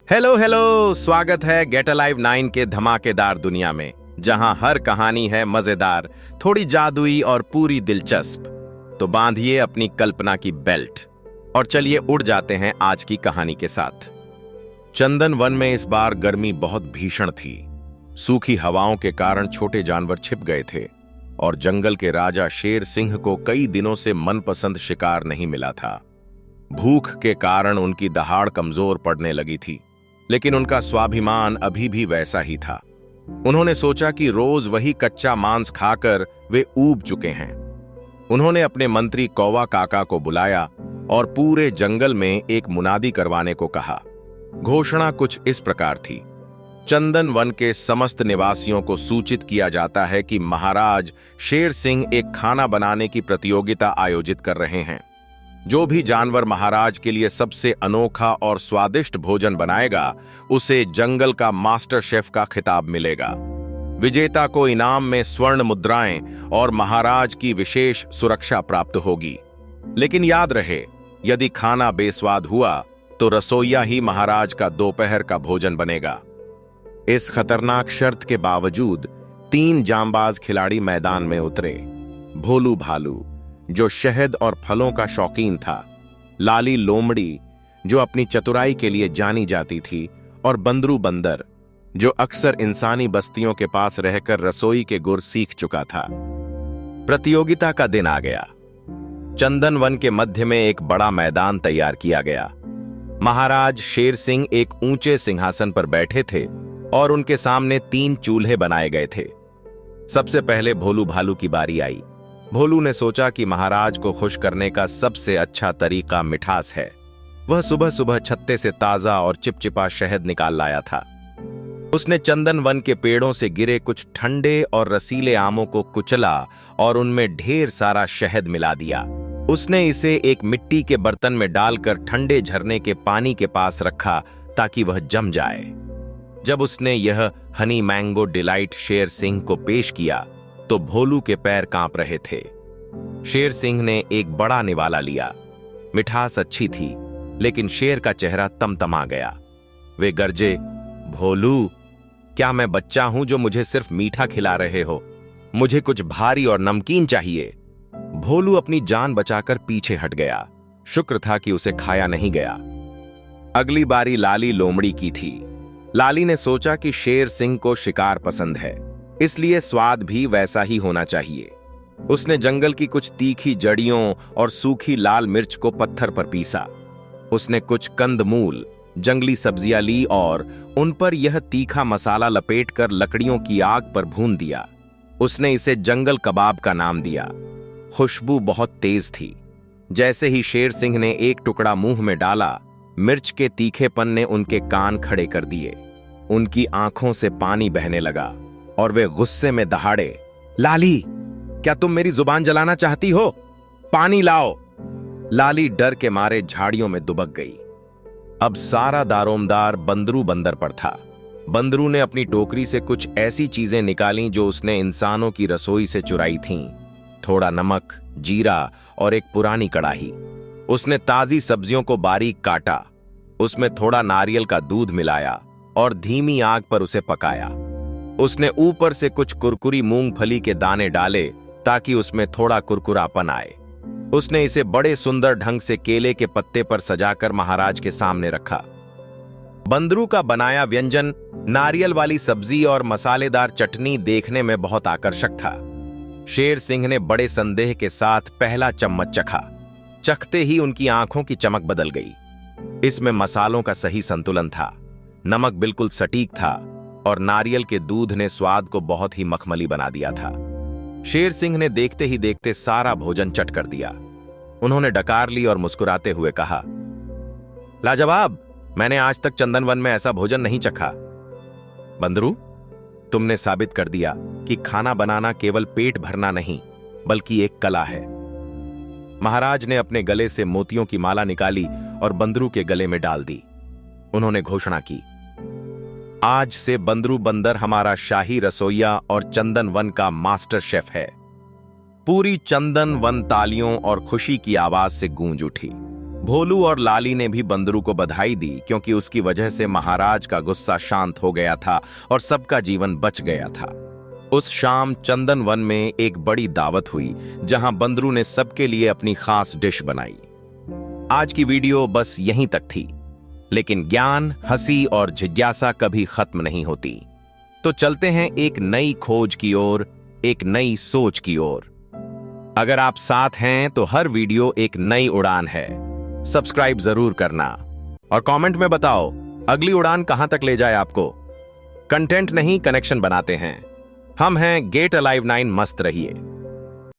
Hello hello, स्वागत है gate alive 9 के धमाकेदार दुनिया में, जहां हर कहानी है मजेदार, थोड़ी जादुई और पूरी दिलचस्प। तो बांधिए अपनी कल्पना की बेल्ट और चलिए उड़ जाते हैं आज की कहानी के साथ। चंदन वन में इस बार गर्मी बहुत भीषण थी। सूखी हवाओं के कारण छोटे जानवर छिप गए थे और जंगल के राजा शेर सिंह को कई दिनों से मनपसंद शिकार नहीं मिला था। भूख के कारण उनकी दहाड़ कमजोर पड़ने लगी थी, लेकिन उनका स्वाभिमान अभी भी वैसा ही था। उन्होंने सोचा कि रोज वही कच्चा मांस खाकर वे ऊब चुके हैं। उन्होंने अपने मंत्री कौवा काका को बुलाया और पूरे जंगल में एक मुनादी करवाने को कहा। घोषणा कुछ इस प्रकार थी: चंदन वन के समस्त निवासियों को सूचित किया जाता है कि महाराज शेर सिंह एक खाना बनाने की प्रतियोगिता आयोजित कर रहे हैं। जो भी जानवर महाराज के लिए सबसे अनोखा और स्वादिष्ट भोजन बनाएगा, उसे जंगल का मास्टर शेफ का खिताब मिलेगा। विजेता को इनाम में स्वर्ण मुद्राएं और महाराज की विशेष सुरक्षा प्राप्त होगी। लेकिन याद रहे, यदि खाना बेस्वाद हुआ तो रसोइया ही महाराज का दोपहर का भोजन बनेगा। इस खतरनाक शर्त के बावजूद 3 जांबाज खिलाड़ी मैदान में उतरे। भोलू भालू, जो शहद और फलों का शौकीन था, लाली लोमड़ी, जो अपनी चतुराई के लिए जानी जाती थी, और बंदरू बंदर, जो अक्सर इंसानी बस्तियों के पास रहकर रसोई के गुर सीख चुका था। प्रतियोगिता का दिन आ गया। चंदन वन के मध्य में एक बड़ा मैदान तैयार किया गया। महाराज शेर सिंह एक ऊंचे सिंहासन पर बैठे थे और उनके सामने 3 चूल्हे बनाए गए थे। सबसे पहले भोलू भालू की बारी आई। भोलू ने सोचा कि महाराज को खुश करने का सबसे अच्छा तरीका मिठास है। वह सुबह सुबह छत्ते से ताजा और चिपचिपा शहद निकाल लाया था। उसने चंदन वन के पेड़ों से गिरे कुछ ठंडे और रसीले आमों को कुचला और उनमें ढेर सारा शहद मिला दिया। उसने इसे एक मिट्टी के बर्तन में डालकर ठंडे झरने के पानी के पास रखा ताकि वह जम जाए। जब उसने यह हनी मैंगो डिलाइट शेर सिंह को पेश किया तो भोलू के पैर कांप रहे थे। शेर सिंह ने एक बड़ा निवाला लिया। मिठास अच्छी थी, लेकिन शेर का चेहरा तमतमा गया। वे गरजे, भोलू, क्या मैं बच्चा हूं जो मुझे सिर्फ मीठा खिला रहे हो? मुझे कुछ भारी और नमकीन चाहिए। भोलू अपनी जान बचाकर पीछे हट गया। शुक्र था कि उसे खाया नहीं गया। अगली बारी लाली लोमड़ी की थी। लाली ने सोचा कि शेर सिंह को शिकार पसंद है, इसलिए स्वाद भी वैसा ही होना चाहिए। उसने जंगल की कुछ तीखी जड़ियों और सूखी लाल मिर्च को पत्थर पर पीसा। उसने कुछ कंदमूल, जंगली सब्जियां ली और उन पर यह तीखा मसाला लपेटकर लकड़ियों की आग पर भून दिया। उसने इसे जंगल कबाब का नाम दिया। खुशबू बहुत तेज थी। जैसे ही शेर सिंह ने एक टुकड़ा मुंह में डाला, मिर्च के तीखेपन ने उनके कान खड़े कर दिए। उनकी आंखों से पानी बहने लगा और वे गुस्से में दहाड़े, लाली, क्या तुम मेरी जुबान जलाना चाहती हो? पानी लाओ। लाली डर के मारे झाड़ियों में दुबक गई। अब सारा दारोमदार बंदरू बंदर पर था। बंदरू ने अपनी टोकरी से कुछ ऐसी चीजें निकालीं जो उसने इंसानों की रसोई से चुराई थीं। थोड़ा नमक, जीरा और एक पुरानी कड़ाही। उसने ताजी सब्जियों को बारीक काटा। उसमें थोड़ा नारियल का दूध मिलाया और धीमी आग पर उसे पकाया। उसने ऊपर से कुछ कुरकुरी मूंगफली के दाने डाले ताकि उसमें थोड़ा कुरकुरापन आए। उसने इसे बड़े सुंदर ढंग से केले के पत्ते पर सजाकर महाराज के सामने रखा। बंदरू का बनाया व्यंजन, नारियल वाली सब्जी और मसालेदार चटनी देखने में बहुत आकर्षक था। शेर सिंह ने बड़े संदेह के साथ पहला चम्मच चखा। चखते ही उनकी आंखों की चमक बदल गई। इसमें मसालों का सही संतुलन था, नमक बिल्कुल सटीक था और नारियल के दूध ने स्वाद को बहुत ही मखमली बना दिया था। शेर सिंह ने देखते ही देखते सारा भोजन चट कर दिया। उन्होंने डकार ली और मुस्कुराते हुए कहा, लाजवाब, मैंने आज तक चंदन वन में ऐसा भोजन नहीं चखा। बंदरू, तुमने साबित कर दिया कि खाना बनाना केवल पेट भरना नहीं, बल्कि एक कला है। महाराज ने अपने गले से मोतियों की माला निकाली और बंदरू के गले में डाल दी। उन्होंने घोषणा की, आज से बंदरू बंदर हमारा शाही रसोइया और चंदन वन का मास्टर शेफ है। पूरी चंदन वन तालियों और खुशी की आवाज से गूंज उठी। भोलू और लाली ने भी बंदरू को बधाई दी क्योंकि उसकी वजह से महाराज का गुस्सा शांत हो गया था और सबका जीवन बच गया था। उस शाम चंदन वन में एक बड़ी दावत हुई जहां बंदरू ने सबके लिए अपनी खास डिश बनाई। आज की वीडियो बस यहीं तक थी, लेकिन ज्ञान, हंसी और जिज्ञासा कभी खत्म नहीं होती। तो चलते हैं एक नई खोज की ओर, एक नई सोच की ओर। अगर आप साथ हैं तो हर वीडियो एक नई उड़ान है। सब्सक्राइब जरूर करना और कमेंट में बताओ अगली उड़ान कहां तक ले जाए आपको। कंटेंट नहीं, कनेक्शन बनाते हैं। हम हैं गेट अलाइव 9। मस्त रहिए।